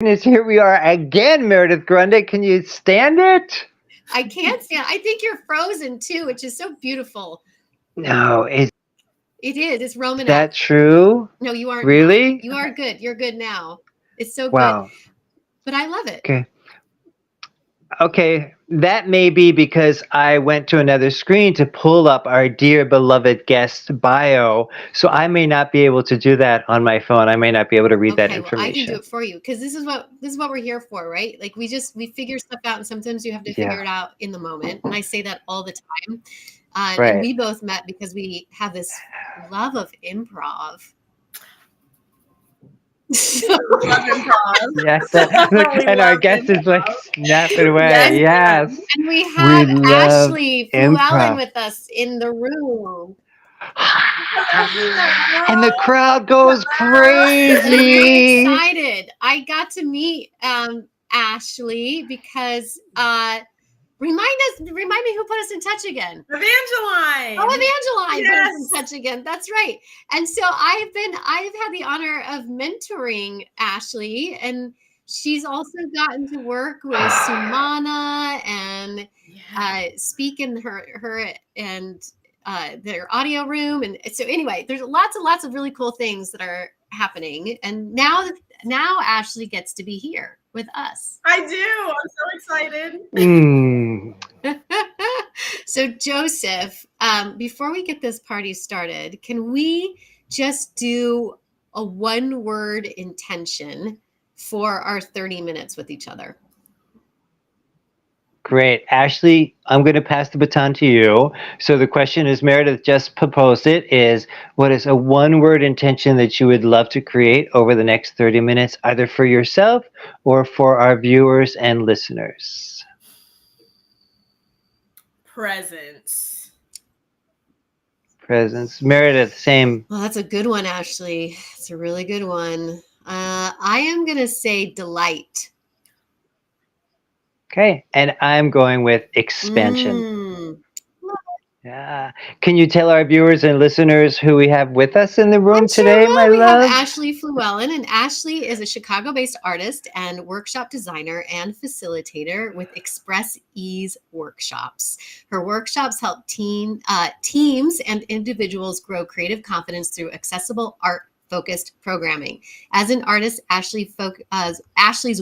Goodness, here we are again, Meredith Grundy. Can you stand it? I can't stand. I think you're frozen too, which is so beautiful. No, is It is. It's Roman up. that true? No, you aren't now. Really? You are good. You're good now. It's so good. Wow. But I love it. Okay. Okay, that may be because I went to another screen to pull up our dear beloved guest bio, so I may not be able to do that on my phone. I may not be able to read that Okay, well, I can do information. it for you because this is what we're here for, right? Like we figure stuff out, and sometimes you have to figure Yeah, it out in the moment. And I say that all the time. And right. we both met because we have this love of improv. Love improv. Yes, look, We and our love guest is like improv. snapping Yes, away. Yes, ma'am. And we we have love Ashley Fluellen improv. with us in the room. And the crowd goes I'm very crazy. excited. I got to meet Ashley because remind me who put us in touch again. Evangeline. Oh, Evangeline put us in Yes. touch again. That's right. And so I've had the honor of mentoring Ashley, and she's also gotten to work with Sumana and speak in her and their audio room. And so anyway, there's lots and lots of really cool things that are happening. And now Ashley gets to be here with us. I do. I'm so excited. Mm, So Joseph, before we get this party started, can we just do a one-word intention for our 30 minutes with each other? great. Ashley, I'm going to pass the baton to you. So the question is, Meredith just proposed it, is what is a one-word intention that you would love to create over the next 30 minutes, either for yourself or for our viewers and listeners? Presence. Presence. Meredith, same. Well, that's a good one, Ashley. It's a really good one. I am going to say delight. Okay. And I'm going with expansion. Mm. Yeah. Can you tell our viewers and listeners who we have with us in the I room sure today, my will. We have love? Ashley Fluellen, and Ashley is a Chicago-based artist and workshop designer and facilitator with Express Ease Workshops. Her workshops help teams and individuals grow creative confidence through accessible art focused programming. As an artist, Ashley's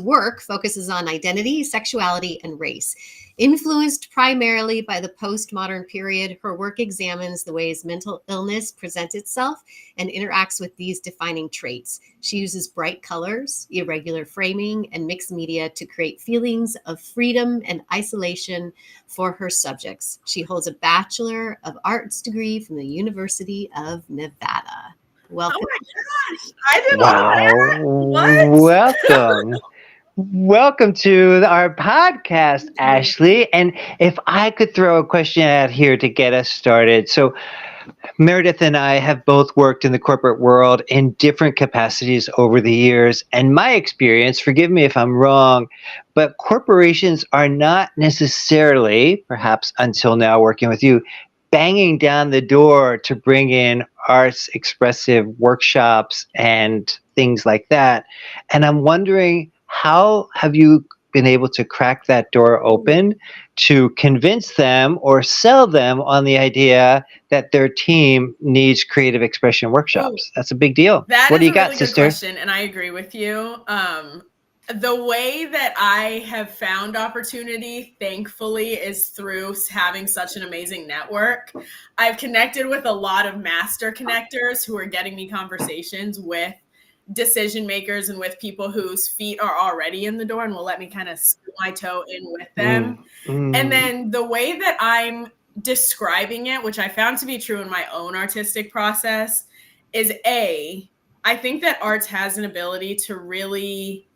work focuses on identity, sexuality, and race. Influenced primarily by the postmodern period, her work examines the ways mental illness presents itself and interacts with these defining traits. She uses bright colors, irregular framing, and mixed media to create feelings of freedom and isolation for her subjects. She holds a Bachelor of Arts degree from the University of Nevada. Welcome. Oh my gosh. I did all Wow. that. What? Welcome. Welcome to our podcast, Ashley. And if I could throw a question out here to get us started. So, Meredith and I have both worked in the corporate world in different capacities over the years. And my experience, forgive me if I'm wrong, but corporations are not necessarily, perhaps until now working with you, banging down the door to bring in arts expressive workshops and things like that. And I'm wondering, how have you been able to crack that door open to convince them or sell them on the idea that their team needs creative expression Ooh, workshops? That's a big deal. that What do is you a got, really good sister? question, and I agree with you. The way that I have found opportunity, thankfully, is through having such an amazing network. I've connected with a lot of master connectors who are getting me conversations with decision makers and with people whose feet are already in the door and will let me kind of scoop my toe in with them. And then the way that I'm describing it, which I found to be true in my own artistic process, is I think that arts has an ability to really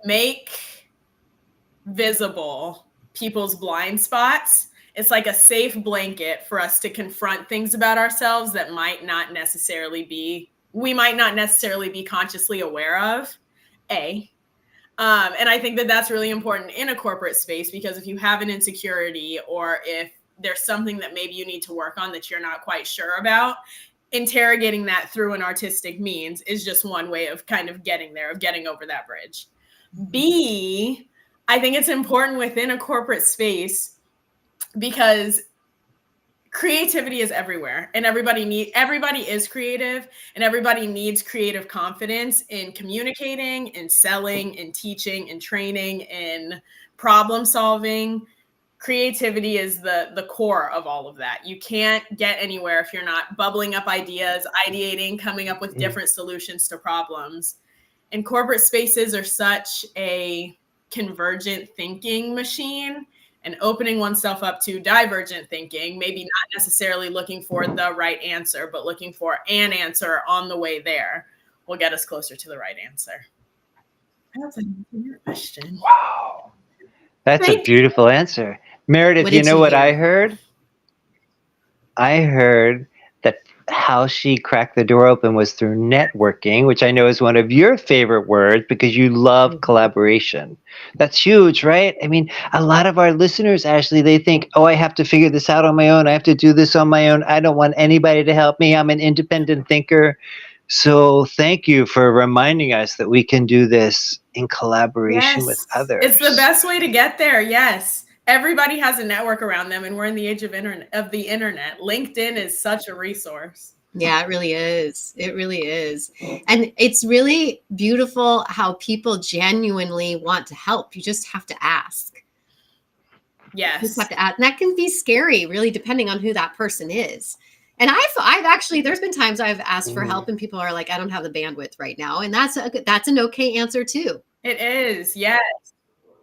make visible people's blind spots. It's like a safe blanket for us to confront things about ourselves that we might not necessarily be consciously aware of. And I think that that's really important in a corporate space, because if you have an insecurity or if there's something that maybe you need to work on that you're not quite sure about, interrogating that through an artistic means is just one way of kind of getting there, of getting over that bridge. B, I think it's important within a corporate space because creativity is everywhere, and everybody is creative, and everybody needs creative confidence in communicating, in selling, in teaching, in training, in problem solving. Creativity is the core of all of that. You can't get anywhere if you're not bubbling up ideas, ideating, coming up with different solutions to problems. And corporate spaces are such a convergent thinking machine, and opening oneself up to divergent thinking, maybe not necessarily looking for the right answer, but looking for an answer on the way there will get us closer to the right answer. That's a good question. Wow. That's a beautiful answer. Meredith, What you did know you what hear? I heard? I heard that how she cracked the door open was through networking, which I know is one of your favorite words because you love collaboration. That's huge, right? I mean, a lot of our listeners, Ashley, they think, oh, I have to figure this out on my own. I have to do this on my own. I don't want anybody to help me. I'm an independent thinker. So thank you for reminding us that we can do this in collaboration with others. It's the best way to get there. Yes. Everybody has a network around them, and we're in the age of the internet. LinkedIn is such a resource. Yeah, it really is. It really is. And it's really beautiful how people genuinely want to help. You just have to ask. Yes. You just have to ask. And that can be scary, really, depending on who that person is. And I've actually, there's been times I've asked for help and people are like, I don't have the bandwidth right now. And that's an okay answer too. It is. Yes.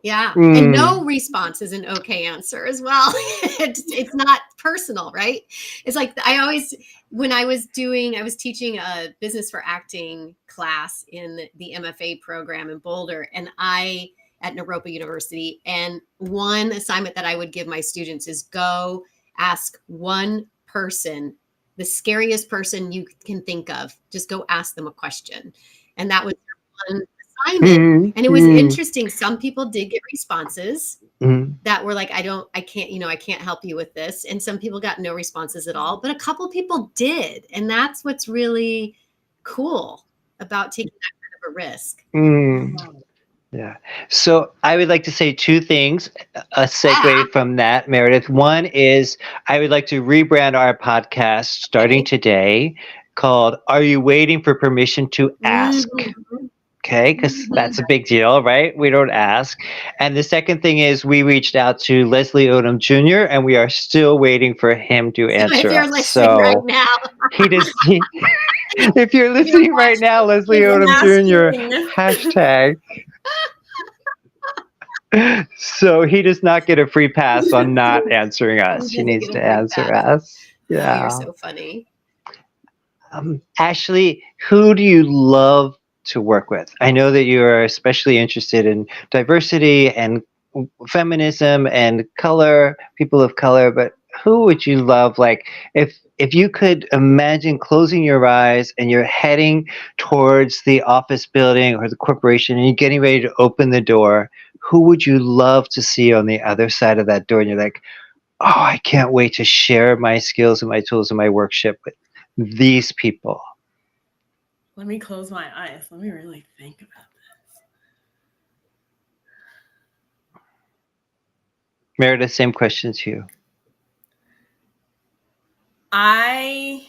Yeah. And no response is an okay answer as well. It's not personal, right? It's like when I was teaching a business for acting class in the MFA program in Boulder, and at Naropa University. And one assignment that I would give my students is go ask one person, the scariest person you can think of. Just go ask them a question. And that was one assignment. And it was interesting. Some people did get responses that were like, I can't help you with this. And some people got no responses at all, but a couple people did. And that's what's really cool about taking that kind of a risk. Yeah. So I would like to say two things, a segue from that, Meredith. One is I would like to rebrand our podcast starting today called Are You Waiting for Permission to Ask? Okay, because that's a big deal, right? We don't ask. And the second thing is we reached out to Leslie Odom Jr. and we are still waiting for him to answer if you're us. listening right now. If you're listening right now, Leslie Odom Jr., hashtag. So he does not get a free pass on not answering us. He needs to answer us. Yeah. Oh, you're so funny. Ashley, who do you love to work with? I know that you are especially interested in diversity and feminism and color, people of color, but who would you love? Like if you could imagine closing your eyes and you're heading towards the office building or the corporation and you're getting ready to open the door, who would you love to see on the other side of that door? And you're like, oh, I can't wait to share my skills and my tools and my workshop with these people. Let me close my eyes. Let me really think about this. Meredith, same question to you. I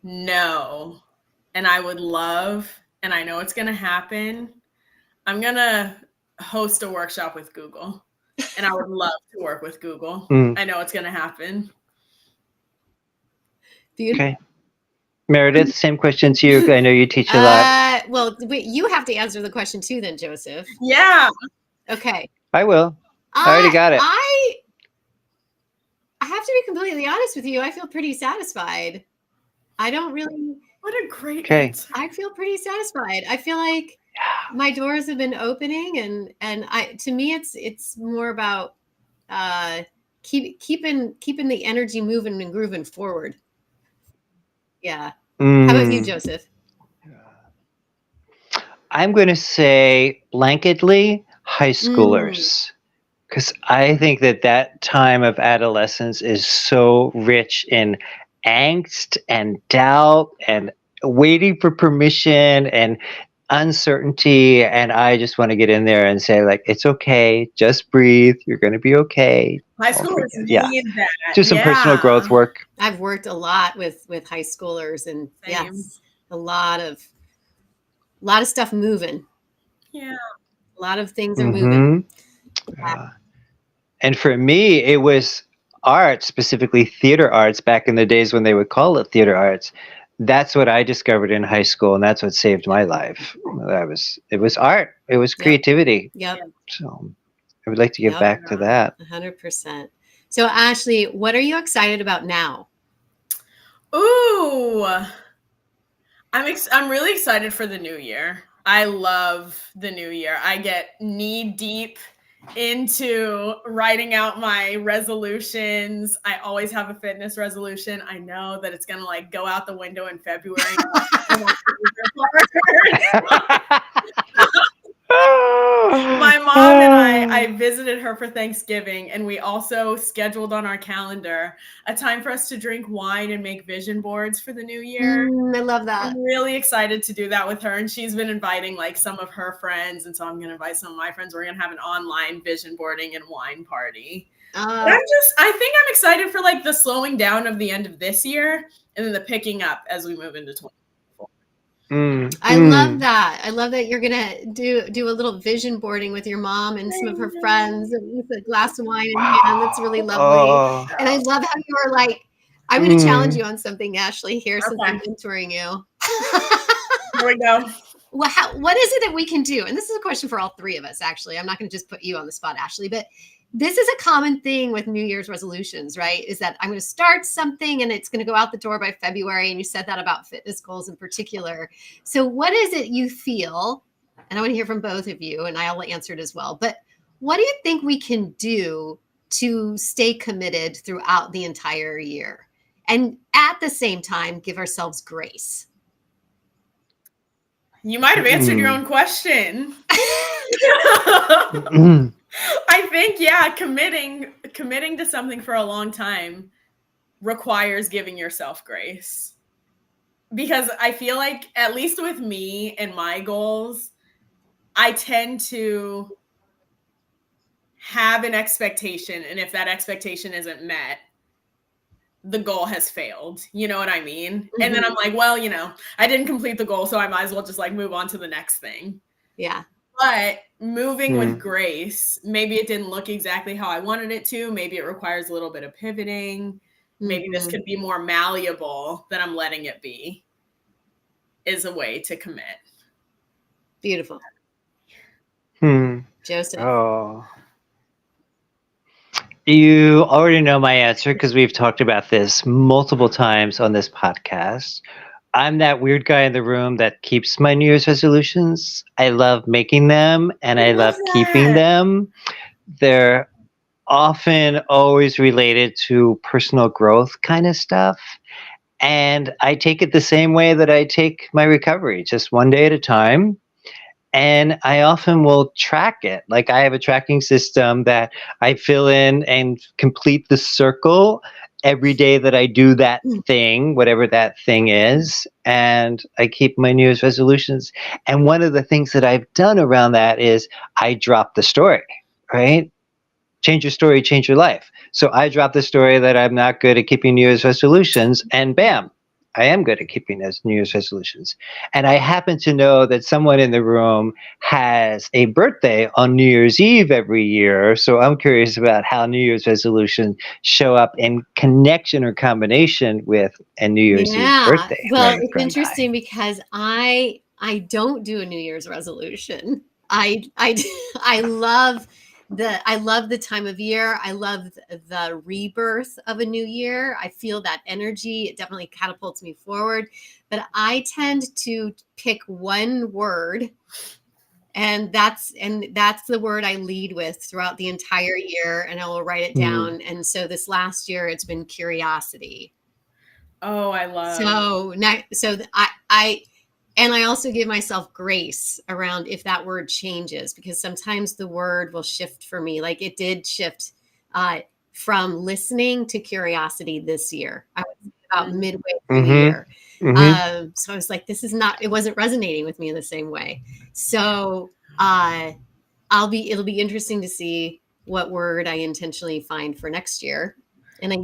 know, and I would love, and I know it's going to happen. I'm going to host a workshop with Google, and I would love to work with Google. I know it's going to happen. Okay. Meredith, same question to you. I know you teach a lot. Well, wait, you have to answer the question too then, Joseph. Yeah. Okay. I will. I already got it. I have to be completely honest with you. I feel pretty satisfied. I don't really. What a great answer. I feel pretty satisfied. I feel like my doors have been opening, and to me, it's more about keeping the energy moving and grooving forward. Yeah. How about you, Joseph? I'm going to say blanketly high schoolers. Because I think that time of adolescence is so rich in angst and doubt and waiting for permission and uncertainty. And I just want to get in there and say, like, it's okay. Just breathe. You're going to be okay. High Don't schoolers forget. Yeah. need that. Do some personal growth work. I've worked a lot with high schoolers, and Same. yes, a lot of stuff moving. Yeah. A lot of things are moving. And for me, it was art, specifically theater arts, back in the days when they would call it theater arts. That's what I discovered in high school, and that's what saved my life. It was art. It was creativity. Yep. So I would like to get back to that. 100%. So Ashley, what are you excited about now? Ooh, I'm really excited for the new year. I love the new year. I get knee deep into writing out my resolutions. I always have a fitness resolution. I know that it's gonna like go out the window in February. My mom and I visited her for Thanksgiving, and we also scheduled on our calendar a time for us to drink wine and make vision boards for the new year. I love that. I'm really excited to do that with her, and she's been inviting like some of her friends, and so I'm going to invite some of my friends. We're going to have an online vision boarding and wine party. I think I'm excited for like the slowing down of the end of this year and then the picking up as we move into 2024. I love that. I love that you're gonna do a little vision boarding with your mom and some of her friends with a glass of wine in hand. That's really lovely. And I love how you're like, I'm gonna challenge you on something, Ashley, here since I'm mentoring you. Here we go. Well, what is it that we can do? And this is a question for all three of us, actually. I'm not going to just put you on the spot, Ashley, but this is a common thing with New Year's resolutions, right? Is that I'm going to start something and it's going to go out the door by February. And you said that about fitness goals in particular. So what is it you feel? And I want to hear from both of you, and I'll answer it as well. But what do you think we can do to stay committed throughout the entire year? And at the same time, give ourselves grace. You might have answered your own question. I think, yeah, committing to something for a long time requires giving yourself grace. Because I feel like, at least with me and my goals, I tend to have an expectation. And if that expectation isn't met, the goal has failed. You know what I mean? Mm-hmm. And then I'm like, well, I didn't complete the goal, so I might as well just like move on to the next thing. Yeah. But moving with grace, maybe it didn't look exactly how I wanted it to. Maybe it requires a little bit of pivoting. Maybe this could be more malleable than I'm letting it be, is a way to commit. Beautiful. Joseph. Oh. You already know my answer because we've talked about this multiple times on this podcast. I'm that weird guy in the room that keeps my New Year's resolutions. I love making them and I love keeping them. They're often always related to personal growth kind of stuff. And I take it the same way that I take my recovery, just one day at a time. And I often will track it. Like I have a tracking system that I fill in and complete the circle every day that I do that thing, whatever that thing is. And I keep my New Year's resolutions. And one of the things that I've done around that is I drop the story, right? Change your story, change your life. So I drop the story that I'm not good at keeping New Year's resolutions, and bam, I am good at keeping those New Year's resolutions. And I happen to know that someone in the room has a birthday on New Year's Eve every year. So I'm curious about how New Year's resolutions show up in connection or combination with a New Year's Eve birthday. Well, it's interesting because I don't do a New Year's resolution. I love the time of year. I love the rebirth of a new year. I feel that energy. It definitely catapults me forward. But I tend to pick one word, and that's the word I lead with throughout the entire year, and I will write it down. And so this last year, it's been curiosity. Oh, I love. And I also give myself grace around if that word changes, because sometimes the word will shift for me. Like it did shift from listening to curiosity this year. I would say about midway through the year. So I was like, it wasn't resonating with me in the same way. So it'll be interesting to see what word I intentionally find for next year. And I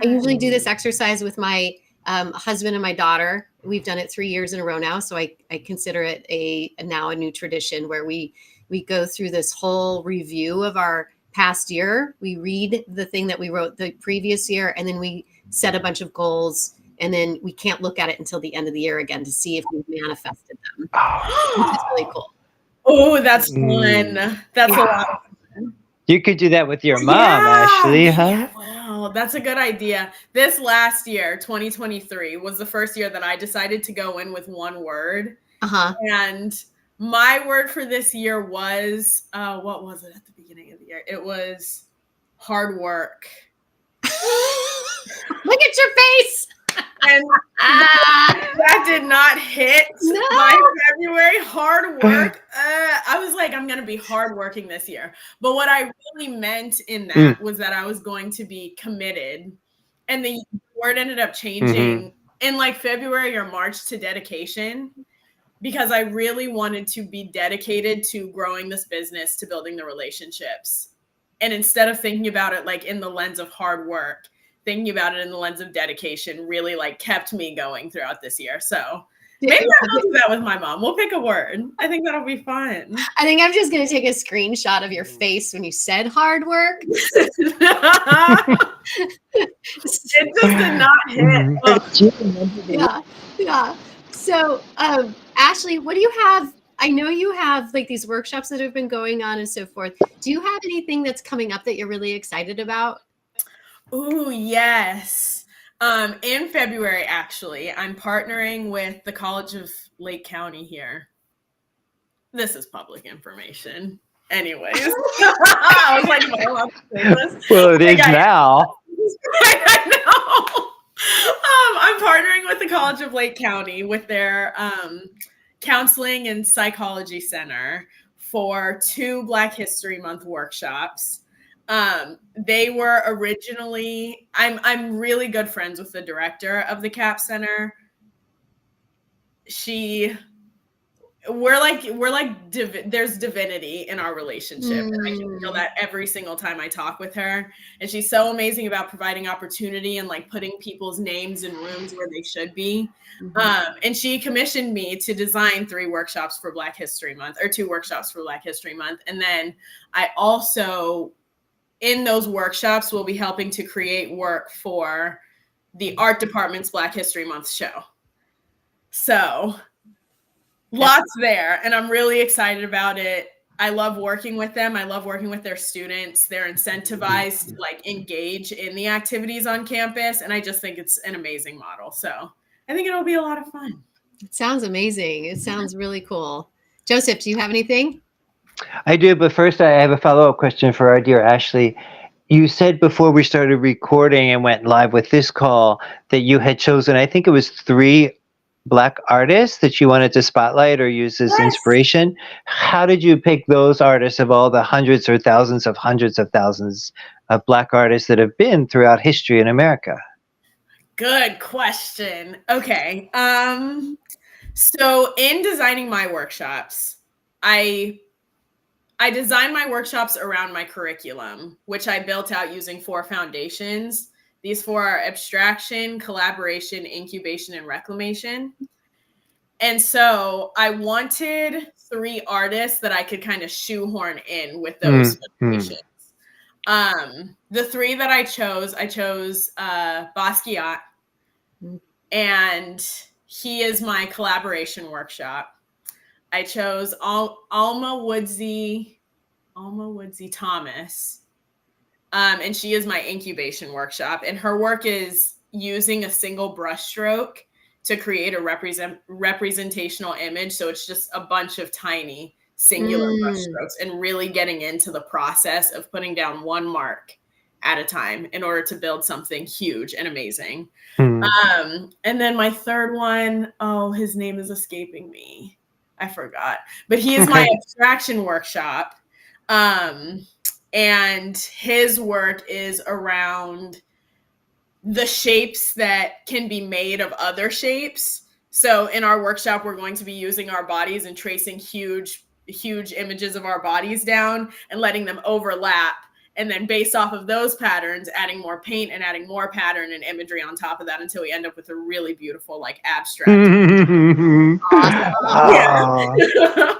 usually do this exercise with my husband and my daughter. We've done it 3 years in a row now. So I consider it now a new tradition where we go through this whole review of our past year. We read the thing that we wrote the previous year, and then we set a bunch of goals, and then we can't look at it until the end of the year again to see if we've manifested them. Which is really cool. Oh, that's fun. That's a lot of fun. You could do that with your mom, Ashley, huh? Yeah, wow, that's a good idea. This last year, 2023, was the first year that I decided to go in with one word. And my word for this year was, what was it at the beginning of the year? It was hard work. Look at your face. And that did not hit my February. Hard work. I was like, I'm going to be hardworking this year. But what I really meant in that was that I was going to be committed. And the word ended up changing in like February or March to dedication, because I really wanted to be dedicated to growing this business, to building the relationships. And instead of thinking about it like in the lens of hard work, thinking about it in the lens of dedication really like kept me going throughout this year. So maybe I'll do that with my mom. We'll pick a word. I think that'll be fun. I think I'm just going to take a screenshot of your face when you said hard work. It just did not hit. Yeah. So, Ashley, what do you have? I know you have like these workshops that have been going on and so forth. Do you have anything that's coming up that you're really excited about? Oh, yes. In February, actually, I'm partnering with the College of Lake County here. This is public information. Anyways. I was like, am I allowed to say this? Well, it is now. I know. I'm partnering with the College of Lake County with their counseling and psychology center for 2 Black History Month workshops. They were originally, I'm really good friends with the director of the CAP Center. There's divinity in our relationship. And I can feel that every single time I talk with her. And she's so amazing about providing opportunity and like putting people's names in rooms where they should be. And she commissioned me to design 3 workshops for Black History Month, or 2 workshops for Black History Month. And then I also, in those workshops, will be helping to create work for the art department's Black History Month show. So lots there, and I'm really excited about it. I love working with them. I love working with their students. They're incentivized to like engage in the activities on campus, and I just think it's an amazing model. So I think it'll be a lot of fun. It sounds amazing. It sounds really cool. Joseph, do you have anything? I do, but first I have a follow-up question for our dear Ashley. You said before we started recording and went live with this call that you had chosen, I think it was 3 Black artists that you wanted to spotlight or use as inspiration. How did you pick those artists of all the hundreds or thousands of Black artists that have been throughout history in America? Good question. Okay. So in designing my workshops, I designed my workshops around my curriculum, which I built out using 4 foundations. These 4 are abstraction, collaboration, incubation, and reclamation. And so I wanted 3 artists that I could kind of shoehorn in with those foundations. The 3 that I chose Basquiat, and he is my collaboration workshop. I chose Alma Woodsy Thomas, and she is my incubation workshop. And her work is using a single brushstroke to create a representational image. So it's just a bunch of tiny singular brushstrokes, and really getting into the process of putting down one mark at a time in order to build something huge and amazing. And then my third one, his name is escaping me. I forgot, but he is my abstraction workshop. And his work is around the shapes that can be made of other shapes. So in our workshop, we're going to be using our bodies and tracing huge images of our bodies down and letting them overlap. And then based off of those patterns, adding more paint and adding more pattern and imagery on top of that until we end up with a really beautiful, like, abstract. Oh. Yeah.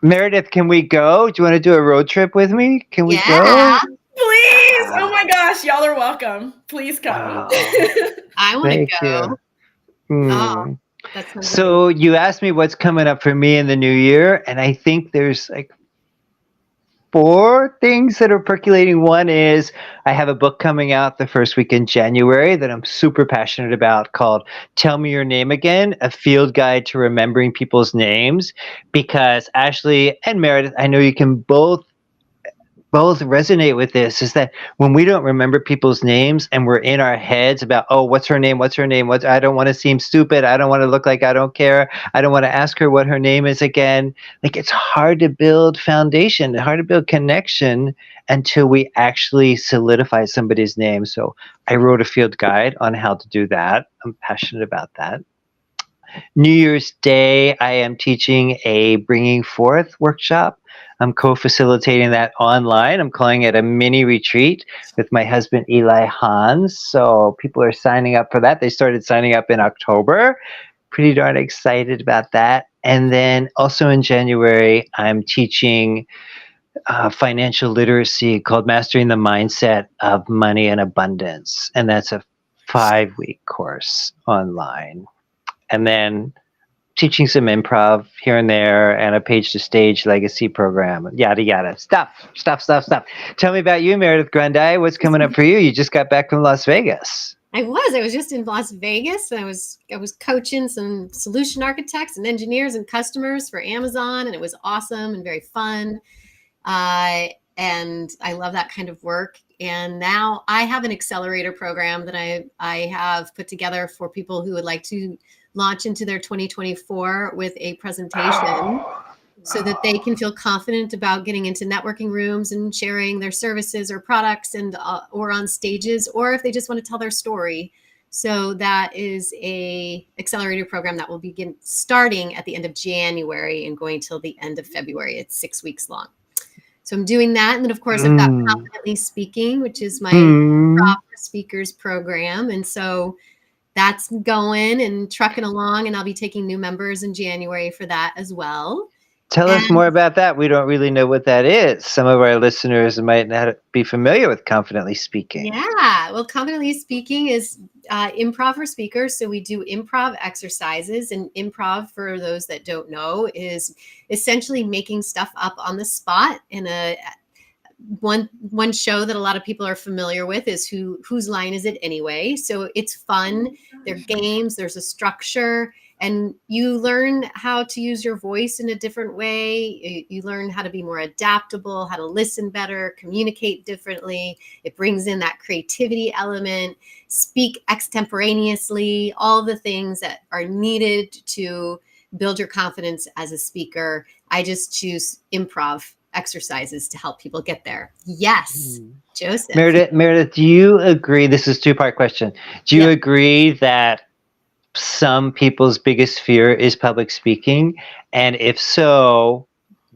Meredith, can we go? Do you want to do a road trip with me? Can we go? Please. Oh my gosh. Y'all are welcome. Please come. I want to Thank go. you. Oh, that sounds So you asked me what's coming up for me in the new year, and I think there's like 4 things that are percolating. One is I have a book coming out the first week in January that I'm super passionate about called Tell Me Your Name Again, a field guide to remembering people's names. Because Ashley and Meredith, I know you can both resonate with this, is that when we don't remember people's names and we're in our heads about, oh, what's her name? I don't want to seem stupid. I don't want to look like I don't care. I don't want to ask her what her name is again. Like, it's hard to build foundation, hard to build connection until we actually solidify somebody's name. So I wrote a field guide on how to do that. I'm passionate about that. New Year's Day, I am teaching a Bringing Forth workshop. I'm co-facilitating that online. I'm calling it a mini retreat with my husband, Eli Hans. So people are signing up for that. They started signing up in October. Pretty darn excited about that. And then also in January, I'm teaching financial literacy called Mastering the Mindset of Money and Abundance. And that's a 5-week course online. And then teaching some improv here and there and a Page to Stage legacy program, yada, yada. Stuff. Tell me about you, Meredith Grundy. What's coming up for you? You just got back from Las Vegas. I was just in Las Vegas. I was coaching some solution architects and engineers and customers for Amazon, and it was awesome and very fun. And I love that kind of work. And now I have an accelerator program that I have put together for people who would like to launch into their 2024 with a presentation so that they can feel confident about getting into networking rooms and sharing their services or products and or on stages, or if they just want to tell their story. So that is a accelerator program that will begin starting at the end of January and going till the end of February. It's 6 weeks long. So I'm doing that. And then, of course, I've got Confidently Speaking, which is my proper speakers program. And so that's going and trucking along, and I'll be taking new members in January for that as well. Tell us more about that. We don't really know what that is. Some of our listeners might not be familiar with Confidently Speaking. Yeah, well, Confidently Speaking is improv for speakers. So we do improv exercises, and improv, for those that don't know, is essentially making stuff up on the spot. In one show that a lot of people are familiar with is Whose Line Is It Anyway? So it's fun. There are games, there's a structure, and you learn how to use your voice in a different way. You learn how to be more adaptable, how to listen better, communicate differently. It brings in that creativity element, speak extemporaneously, all the things that are needed to build your confidence as a speaker. I just choose improv exercises to help people get there. Yes, Joseph. Meredith, do you agree? This is a 2-part question. Do you agree that some people's biggest fear is public speaking? And if so,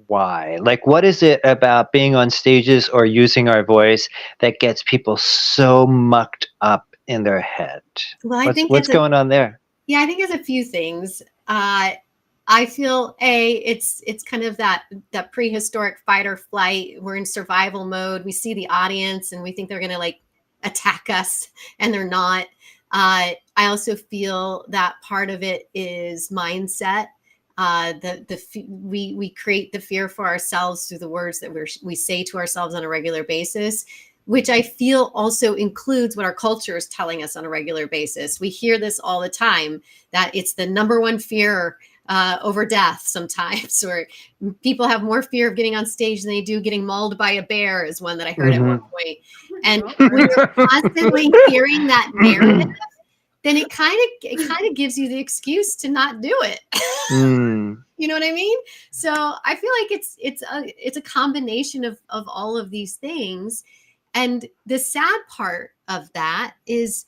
why? Like, what is it about being on stages or using our voice that gets people so mucked up in their head? Well, what's going on there? Yeah, I think it's a few things. I feel it's kind of that prehistoric fight or flight. We're in survival mode. We see the audience and we think they're going to like attack us, and they're not. I also feel that part of it is mindset. We create the fear for ourselves through the words that we say to ourselves on a regular basis, which I feel also includes what our culture is telling us on a regular basis. We hear this all the time, that it's the number one fear over death sometimes, or people have more fear of getting on stage than they do getting mauled by a bear, is one that I heard at one point. And when you're constantly hearing that narrative, then it kind of gives you the excuse to not do it. You know what I mean? So I feel like it's a combination of all of these things. And the sad part of that is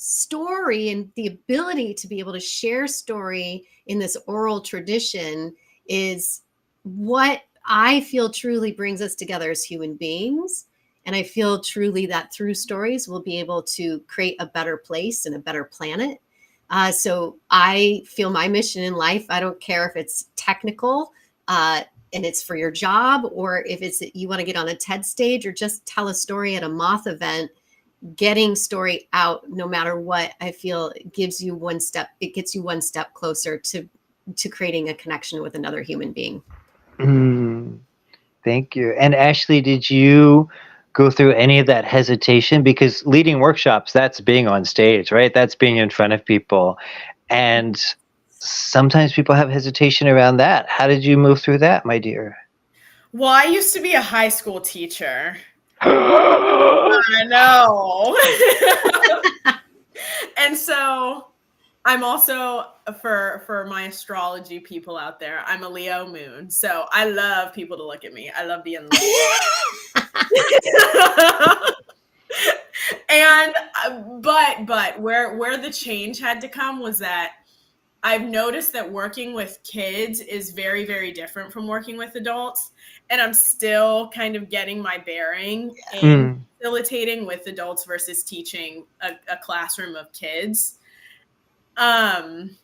story and the ability to be able to share story in this oral tradition is what I feel truly brings us together as human beings. And I feel truly that through stories, we'll be able to create a better place and a better planet. So I feel my mission in life, I don't care if it's technical and it's for your job, or if it's that you want to get on a TED stage or just tell a story at a Moth event. Getting story out, no matter what, I feel gives you one step. It gets you one step closer to creating a connection with another human being. Thank you. And Ashley, did you go through any of that hesitation? Because leading workshops, that's being on stage, right? That's being in front of people. And sometimes people have hesitation around that. How did you move through that, my dear? Well, I used to be a high school teacher. I know. And so I'm also, for my astrology people out there, I'm a Leo moon. So I love people to look at me. I love being and but where the change had to come was that I've noticed that working with kids is very, very different from working with adults. And I'm still kind of getting my bearing in facilitating with adults versus teaching a classroom of kids. And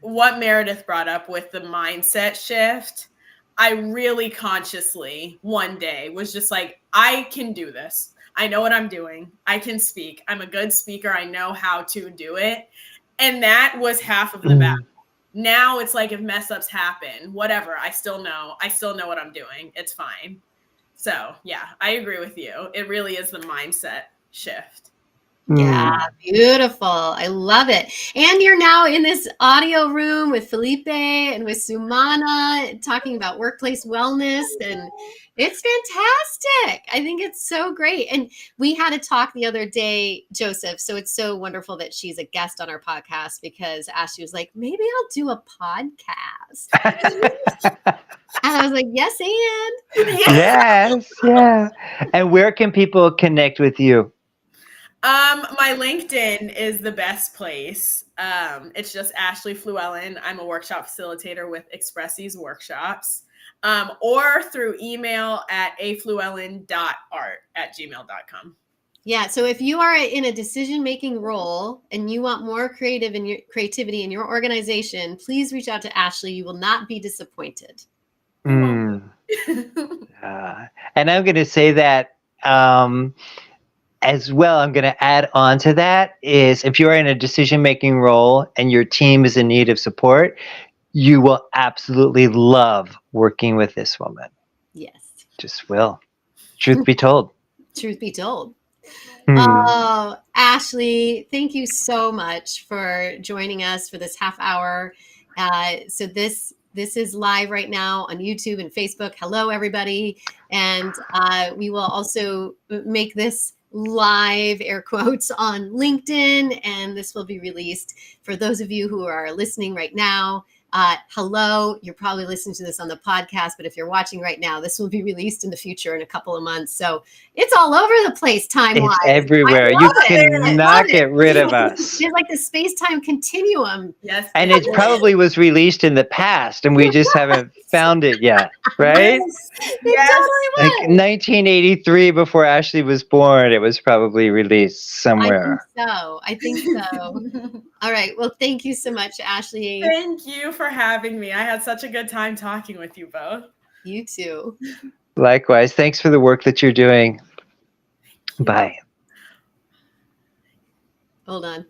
what Meredith brought up with the mindset shift, I really consciously one day was just like, I can do this. I know what I'm doing. I can speak. I'm a good speaker. I know how to do it. And that was half of the battle. Now it's like, if mess ups happen, whatever, I still know what I'm doing. It's fine. So yeah, I agree with you. It really is the mindset shift. Yeah, beautiful. I love it. And you're now in this audio room with Felipe and with Sumana talking about workplace wellness, and it's fantastic. I think it's so great. And we had a talk the other day, Joseph. So it's so wonderful that she's a guest on our podcast, because Ashley was like, maybe I'll do a podcast. And I was like, yes, and yes, yeah. And where can people connect with you? My LinkedIn is the best place. It's just Ashley Fluellen. I'm a workshop facilitator with Express Workshops, or through email at afluellen.art@gmail.com. Yeah. So if you are in a decision-making role and you want more creativity in your organization, please reach out to Ashley. You will not be disappointed. And I'm going to say that as well. I'm going to add on to that is, if you're in a decision-making role and your team is in need of support, you will absolutely love working with this woman. Yes. Just will. Truth be told. Truth be told. Oh, Ashley, thank you so much for joining us for this half hour. So this is live right now on YouTube and Facebook. Hello, everybody. And we will also make this live, air quotes, on LinkedIn, and this will be released for those of you who are listening right now. Hello, you're probably listening to this on the podcast, but if you're watching right now, this will be released in the future in a couple of months. So it's all over the place time-wise. It's everywhere. You cannot get rid of us. It's like the space-time continuum. Yes. And it probably was released in the past, and we just haven't found it yet, right? Yes. Like 1983, before Ashley was born, it was probably released somewhere. I think so. All right. Well, thank you so much, Ashley. Thank you for having me. I had such a good time talking with you both. You too. Likewise. Thanks for the work that you're doing. Bye. Hold on.